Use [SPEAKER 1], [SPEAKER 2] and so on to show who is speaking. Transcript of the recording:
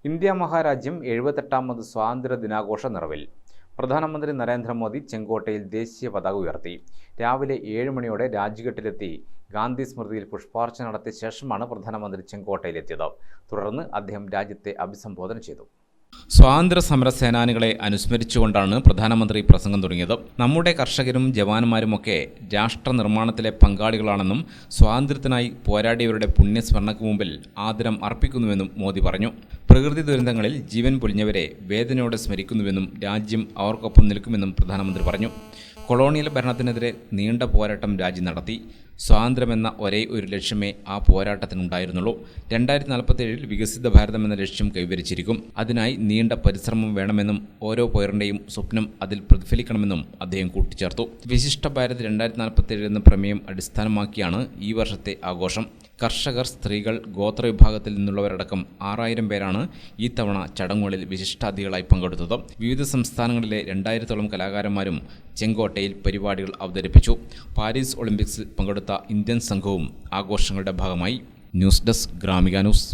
[SPEAKER 1] India മഹാരാജ്യം 78ാമത് സ്വാതന്ത്ര്യ ദിനാഘോഷ നിറവിൽ. പ്രധാനമന്ത്രി നരേന്ദ്രമോദി ചെങ്കോട്ടയിൽ ദേശീയ പതാക ഉയർത്തി. രാവിലെ 7 മണിയോടെ രാജ്ഘട്ടിലെത്തി ഗാന്ധി സ്മൃതിയിൽ പുഷ്പാർച്ചന നടത്തിയ ശേഷമാണ് പ്രധാനമന്ത്രി ചെങ്കോട്ടയിലെത്തിയത്. തുടർന്ന് അദ്ദേഹം രാജ്യത്തെ അഭിസംബോധന ചെയ്തു. സ്വാതന്ത്ര്യ സമര സേനാനികളെ അനുസ്മരിച്ചുകൊണ്ടാണ് പ്രധാനമന്ത്രി പ്രസംഗം തുടങ്ങിയത്. നമ്മുടെ കർഷകരും ജവാന്മാരുമൊക്കെ രാഷ്ട്ര നിർമ്മാണത്തിലെ പങ്കാളികളാണെന്നും സ്വാതന്ത്ര്യത്തിനായി പോരാടിയവരുടെ പുണ്യസ്മരണയ്ക്ക് മുമ്പിൽ ആദരം അർപ്പിക്കുന്നുവെന്നും മോദി പറഞ്ഞു. പ്രകൃതി ദുരന്തങ്ങളിൽ ജീവൻ പൊലിഞ്ഞവരെ വേദനയോടെ സ്മരിക്കുന്നുവെന്നും രാജ്യം അവർക്കൊപ്പം നിൽക്കുമെന്നും പ്രധാനമന്ത്രി പറഞ്ഞു. കൊളോണിയൽ ഭരണത്തിനെതിരെ നീണ്ട പോരാട്ടം രാജ്യം നടത്തി. സ്വാതന്ത്ര്യമെന്ന ഒരേ ഒരു ലക്ഷ്യമേ ആ പോരാട്ടത്തിനുണ്ടായിരുന്നുള്ളൂ. 2047 വികസിത ഭാരതം എന്ന ലക്ഷ്യം കൈവരിച്ചിരിക്കും. അതിനായി നീണ്ട പരിശ്രമം വേണമെന്നും ഓരോ പൗരന്റെയും സ്വപ്നം അതിൽ പ്രതിഫലിക്കണമെന്നും അദ്ദേഹം കൂട്ടിച്ചേർത്തു. വിശിഷ്ട ഭാരത് 2047 എന്ന പ്രമേയം അടിസ്ഥാനമാക്കിയാണ് ഈ വർഷത്തെ ആഘോഷം. കർഷകർ, സ്ത്രീകൾ, ഗോത്ര വിഭാഗത്തിൽ നിന്നുള്ളവരടക്കം 6000 പേരാണ് ഈ തവണ ചടങ്ങുകളിൽ വിശിഷ്ടാതിഥികളായി പങ്കെടുത്തത്. വിവിധ സംസ്ഥാനങ്ങളിലെ 2000ഓളം കലാകാരന്മാരും ചെങ്കോട്ടയിൽ പരിപാടികൾ അവതരിപ്പിച്ചു. പാരീസ് ഒളിമ്പിക്സിൽ പങ്കെടുത്ത ഇന്ത്യൻ സംഘവും ആഘോഷങ്ങളുടെ ഭാഗമായി. News desk Gramika news.